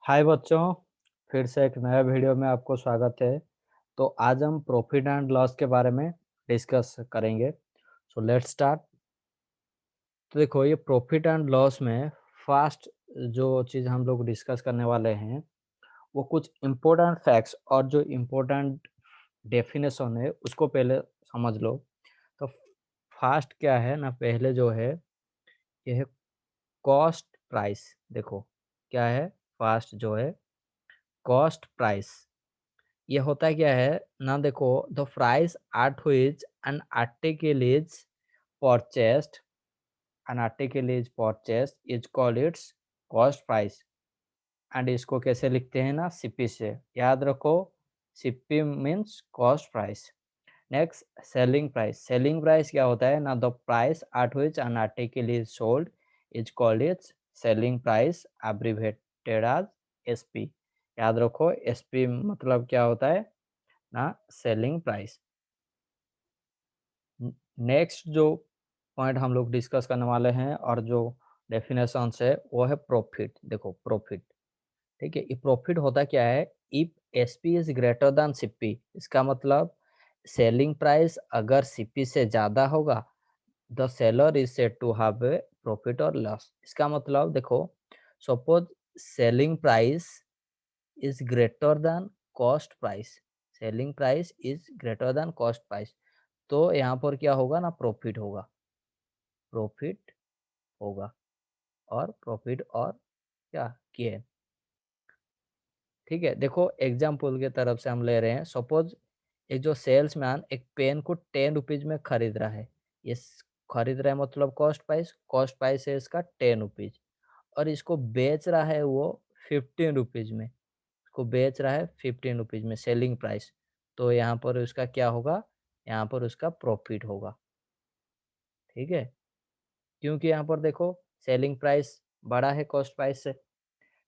हाय बच्चों, फिर से एक नया वीडियो में आपको स्वागत है। तो आज हम प्रॉफिट एंड लॉस के बारे में डिस्कस करेंगे। So let's start. तो देखो, ये प्रॉफिट एंड लॉस में फर्स्ट जो चीज़ हम लोग डिस्कस करने वाले हैं, वो कुछ इम्पोर्टेंट फैक्ट्स और जो इम्पोर्टेंट डेफिनेशन है उसको पहले समझ लो। तो फर्स्ट क्या है ना, पहले जो है ये है कॉस्ट प्राइस। देखो क्या है, फर्स्ट जो है कॉस्ट प्राइस। ये होता क्या है ना, देखो, the price at which an article is purchased an article is purchased is called its cost price. And इसको कैसे लिखते हैं ना, सीपी से याद रखो। CP means cost price. Next, selling price. Selling price क्या होता है ना, the price at which an article is sold is called its selling price, abbreviated as SP. याद रखो, एसपी मतलब क्या होता है ना, सेलिंग प्राइस। नेक्स्ट जो पॉइंट हम लोग डिस्कस करने वाले हैं और जो डेफिनेशंस है वो है प्रॉफिट। देखो प्रॉफिट, ठीक है, ये प्रॉफिट होता क्या है, if SP is greater than CP. इसका मतलब सेलिंग प्राइस अगर सीपी से ज्यादा होगा, the seller is said to have a profit और लॉस। इसका मतलब देखो, suppose selling price is greater than cost price, selling price is greater than cost price, तो यहाँ पर क्या होगा ना, प्रॉफिट होगा। प्रॉफिट होगा और प्रॉफिट और क्या गेन। ठीक है, देखो एग्जाम्पल के तरफ से हम ले रहे हैं। सपोज एक जो सेल्समैन एक पेन को 10 रुपीज में खरीद रहा है। ये खरीद रहा है मतलब कॉस्ट प्राइस है इसका 10 रुपीज, और इसको बेच रहा है वो 15 रुपीज में। को बेच रहा है 15 रुपीज में, सेलिंग प्राइस। तो यहाँ पर उसका क्या होगा, यहाँ पर उसका प्रॉफिट होगा। ठीक है, क्योंकि यहाँ पर देखो सेलिंग प्राइस बड़ा है कॉस्ट प्राइस से।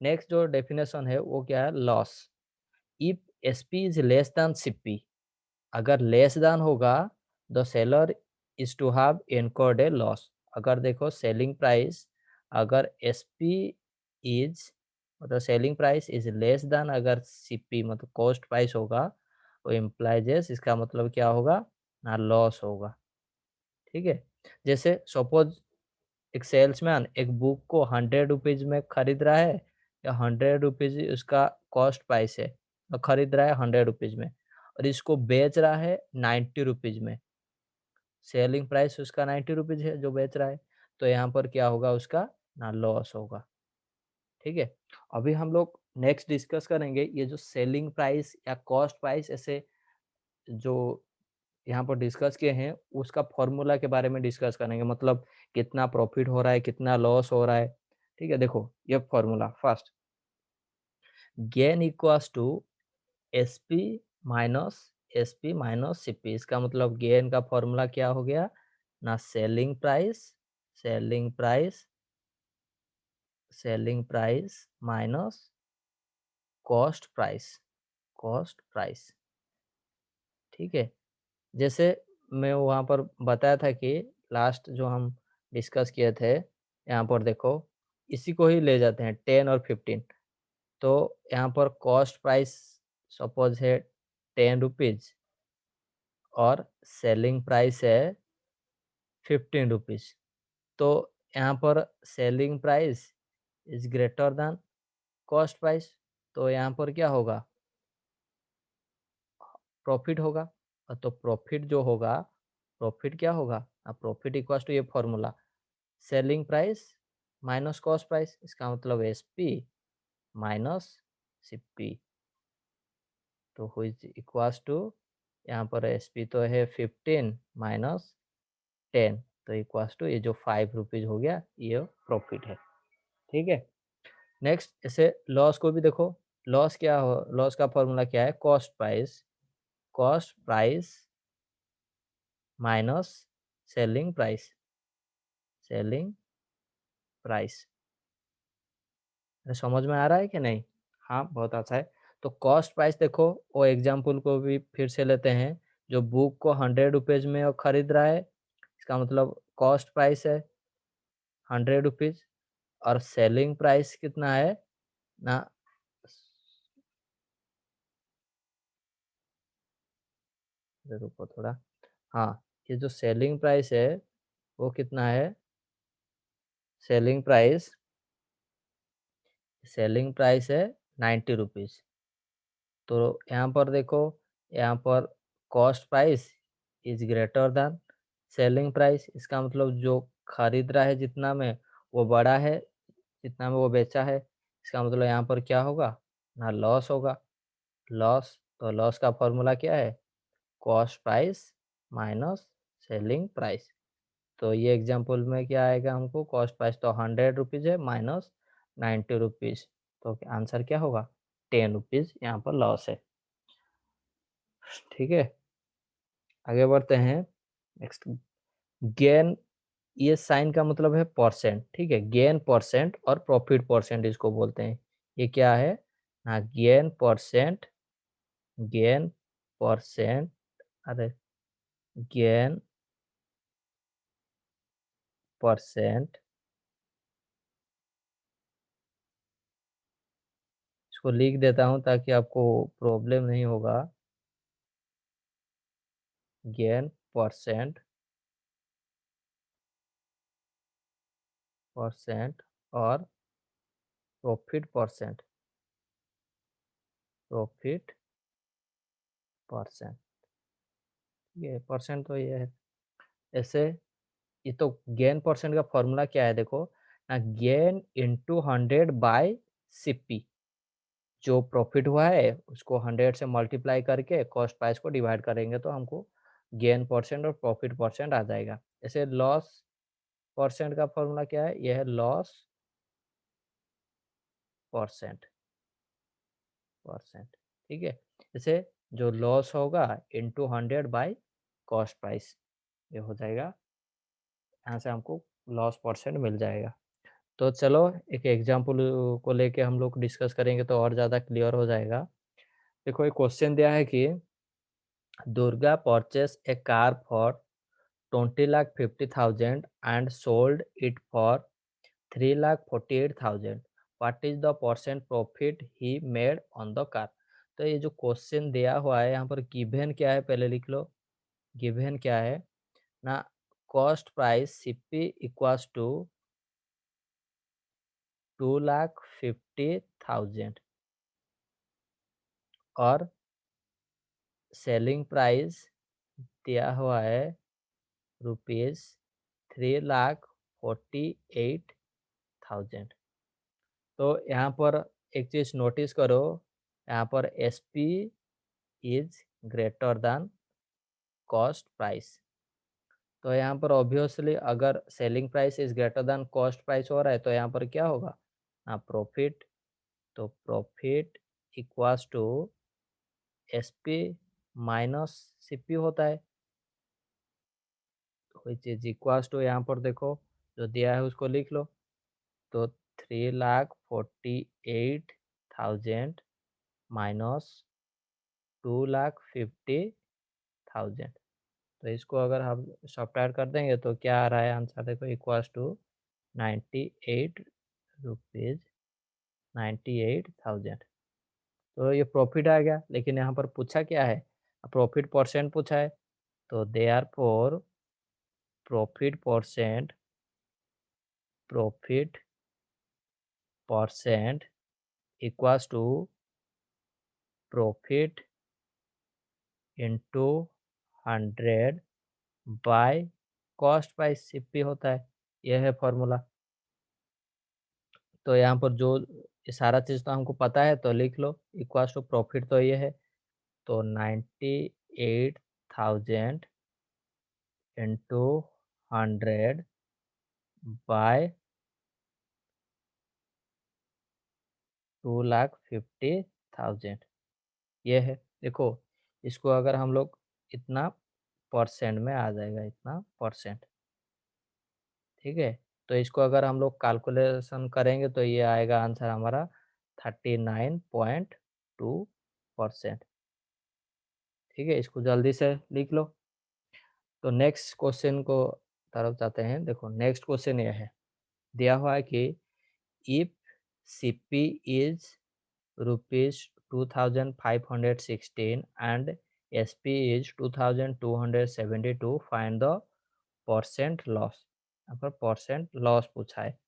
नेक्स्ट जो डेफिनेशन है वो क्या है, loss. If SP is less than CP, अगर लेस देन होगा, the seller is to have incurred a loss. अगर देखो सेलिंग प्राइस अगर एसपी इज मतलब selling price is less than अगर सीपी मतलब कॉस्ट प्राइस होगा, वो इम्प्लाइजेस इसका मतलब क्या होगा ना, लॉस होगा। ठीक है, जैसे सपोज एक सेल्समैन एक बुक को 100 रुपीज में खरीद रहा है, या 100 रुपीज उसका कॉस्ट प्राइस है, तो खरीद रहा है 100 रुपीज में, और इसको बेच रहा है 90 रुपीज में। सेलिंग प्राइस उसका 90 रुपीज है जो बेच रहा है, तो यहाँ पर क्या होगा, उसका ना लॉस होगा। ठीक है, अभी हम लोग नेक्स्ट डिस्कस करेंगे ये जो सेलिंग प्राइस या कॉस्ट प्राइस, ऐसे जो यहाँ पर डिस्कस किए हैं उसका फॉर्मूला के बारे में डिस्कस करेंगे। मतलब कितना प्रॉफिट हो रहा है, कितना लॉस हो रहा है। ठीक है, देखो ये formula first, gain equals to SP minus CP. इसका मतलब गेन का फॉर्मूला क्या हो गया ना, selling price minus cost price. ठीक है, जैसे मैं वहाँ पर बताया था कि लास्ट जो हम डिस्कस किए थे, यहाँ पर देखो इसी को ही ले जाते हैं 10 और 15। तो यहाँ पर कॉस्ट प्राइस सपोज है 10 रुपीज और सेलिंग प्राइस है 15 रुपीज। तो यहाँ पर selling price is greater than cost price, तो यहाँ पर क्या होगा, प्रॉफिट होगा। तो प्रॉफिट जो होगा, प्रॉफिट क्या होगा, प्रॉफिट इक्वल्स टू ये formula, selling price minus cost price. इसका मतलब एसपी माइनस सीपी, तो हुई इक्वल्स टू, यहाँ पर एसपी तो है 15 माइनस 10, तो इक्वल्स टू ये जो 5 रुपीज हो गया, ये प्रॉफिट है। ठीक है, नेक्स्ट ऐसे लॉस को भी देखो। लॉस क्या हो, लॉस का फॉर्मूला क्या है, cost price minus selling price. समझ में आ रहा है कि नहीं? हाँ, बहुत अच्छा है। तो कॉस्ट प्राइस देखो, वो एग्जाम्पल को भी फिर से लेते हैं। जो बुक को 100 रुपीज में वो खरीद रहा है, इसका मतलब कॉस्ट प्राइस है 100 रुपीज, और सेलिंग प्राइस कितना है ना, अरे रुको थोड़ा, हाँ, ये जो सेलिंग प्राइस है वो कितना है? सेलिंग प्राइस सेलिंग प्राइस है 90 रुपीज़। तो यहाँ पर देखो, यहाँ पर cost price is greater than selling price. इसका मतलब जो खरीद रहा है जितना में, वो बड़ा है जितना में वो बेचा है। इसका मतलब यहाँ पर क्या होगा ना, लॉस होगा। लॉस, तो लॉस का फॉर्मूला क्या है? Cost price minus selling price. तो ये एग्जांपल में क्या आएगा हमको, कॉस्ट प्राइस तो 100 रुपीज़ है माइनस 90 रुपीज़, तो आंसर क्या होगा? 10 रुपीज़ यहाँ पर लॉस है। ठीक है, आगे बढ़ते हैं। नेक्स्ट, गेन, ये साइन का मतलब है परसेंट। ठीक है, गेन परसेंट और प्रॉफिट परसेंट इसको बोलते हैं। ये क्या है ना, गेन परसेंट, गेन परसेंट, अरे गेन परसेंट, इसको लिख देता हूँ ताकि आपको प्रॉब्लम नहीं होगा। गेन परसेंट, परसेंट और प्रॉफिट परसेंट, प्रॉफिट परसेंट। ये परसेंट तो ये है ऐसे। ये तो गेन परसेंट का फॉर्मूला क्या है देखो ना, गेन इंटू 100 बाय सीपी। जो प्रॉफिट हुआ है उसको 100 से मल्टीप्लाई करके कॉस्ट प्राइस को डिवाइड करेंगे तो हमको गेन परसेंट और प्रॉफिट परसेंट आ जाएगा। ऐसे लॉस परसेंट का फॉर्मूला क्या है? यह है लॉस परसेंट, परसेंट। ठीक है, जैसे जो लॉस होगा इंटू 100 बाय कॉस्ट प्राइस, ये हो जाएगा। यहाँ से हमको लॉस परसेंट मिल जाएगा। तो चलो एक एग्जांपल को लेके हम लोग डिस्कस करेंगे तो और ज़्यादा क्लियर हो जाएगा। देखो एक क्वेश्चन दिया है कि Durga purchase A car for 20,50,000 and sold it for 3,48,000. What is the percent profit he made on the car? तो ये जो क्वेश्चन दिया हुआ है यहाँ पर गिवन क्या है पहले लिख लो। गिवन क्या है ना, cost price CP equals to 2,50,000 और सेलिंग प्राइस दिया हुआ है रुपीज 3,48,000। तो यहाँ पर एक चीज़ नोटिस करो, यहाँ पर S P is greater than cost price. तो यहाँ पर ऑब्वियसली अगर selling price is greater than cost price हो रहा है तो यहाँ पर क्या होगा ना, प्रॉफिट। तो profit equals to S P minus C P होता है, विच इज इक्वल्स टू, यहाँ पर देखो जो दिया है उसको लिख लो। तो 3,48,000 माइनस 2,50,000। तो इसको अगर हम सब्ट्रैक्ट कर देंगे तो क्या आ रहा है आंसर देखो, इक्वल्स टू 98 रुपीज़ 98,000। तो ये प्रॉफिट आ गया, लेकिन यहाँ पर पूछा क्या है, प्रॉफिट परसेंट पूछा है। तो they are for profit percent, profit percent equals to profit into 100 by cost by CP होता है। यह है फॉर्मूला। तो यहाँ पर जो ये सारा चीज़ तो हमको पता है तो लिख लो, इक्वल्स टू प्रॉफिट तो ये है, तो 98,000 इंटू 100 बाय 2,50,000। ये है देखो, इसको अगर हम लोग इतना परसेंट में आ जाएगा, इतना परसेंट। ठीक है, तो इसको अगर हम लोग कैलकुलेशन करेंगे तो ये आएगा आंसर हमारा 39.2%। ठीक है, इसको जल्दी से लिख लो। तो नेक्स्ट क्वेश्चन को तरफ जाते हैं। देखो नेक्स्ट क्वेश्चन ये है, दिया हुआ है कि if CP is rupees 2,516 and SP is 2272, find the percent loss. यहाँ पर परसेंट लॉस पूछा है,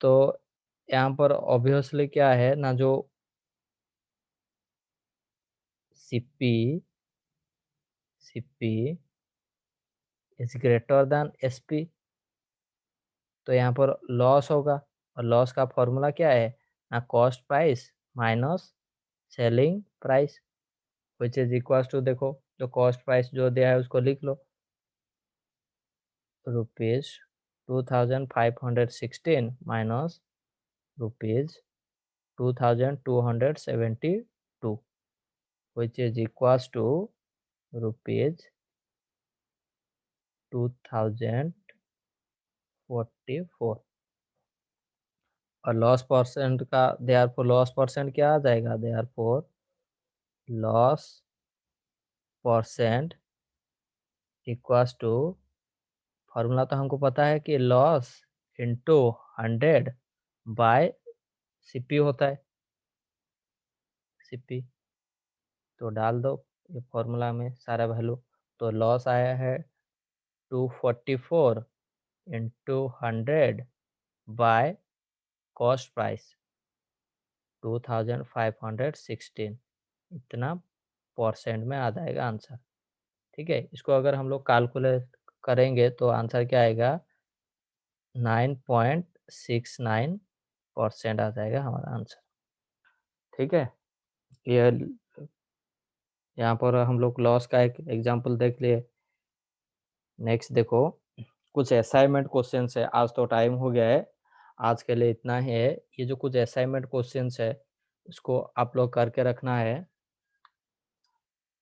तो यहाँ पर ऑब्वियसली क्या है ना, जो CP is greater then SP, तो यहाँ पर लॉस होगा, और लॉस का फॉर्मूला क्या है ना, cost price minus selling price, which is equal to, देखो जो कॉस्ट प्राइस जो दिया है उसको लिख लो, rupees 2516 minus rupees 2272, which is equals to rupees 2044। और लॉस परसेंट का, देयरफॉर लॉस परसेंट क्या आ जाएगा, therefore loss percent equals to, formula तो हमको पता है कि लॉस इंटू 100 बाय CP होता है, CP, तो डाल दो ये फॉर्मूला में सारा वैल्यू, तो लॉस आया है 244 इंटू 100 बाय कॉस्ट प्राइस 2516, इतना परसेंट में आ जाएगा आंसर। ठीक है, इसको अगर हम लोग कैलकुलेट करेंगे तो आंसर क्या आएगा, 9.69% आ जाएगा हमारा आंसर। ठीक है, ये यहाँ पर हम लोग लॉस का एक एग्जांपल देख लिए। नेक्स्ट देखो, कुछ असाइनमेंट क्वेश्चंस है, आज तो टाइम हो गया है, आज के लिए इतना ही है। ये जो कुछ असाइनमेंट क्वेश्चंस है उसको आप लोग करके रखना है।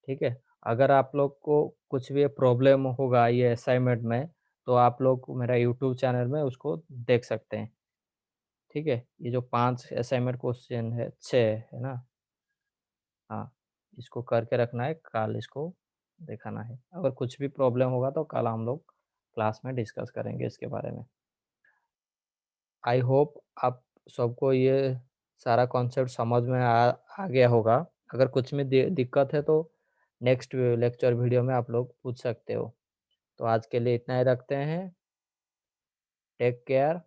ठीक है, अगर आप लोग को कुछ भी प्रॉब्लम होगा ये असाइनमेंट में, तो आप लोग मेरा यूट्यूब चैनल में उसको देख सकते हैं। ठीक है, ये जो 5 असाइनमेंट क्वेश्चन है, 6 है ना, हाँ, इसको करके रखना है, कल इसको दिखाना है। अगर कुछ भी प्रॉब्लम होगा तो कल हम लोग क्लास में डिस्कस करेंगे इसके बारे में। आई होप आप सबको ये सारा कॉन्सेप्ट समझ में आ गया होगा। अगर कुछ में दिक्कत है तो नेक्स्ट लेक्चर वीडियो में आप लोग पूछ सकते हो। तो आज के लिए इतना ही रखते हैं। Take care,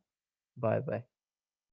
bye bye.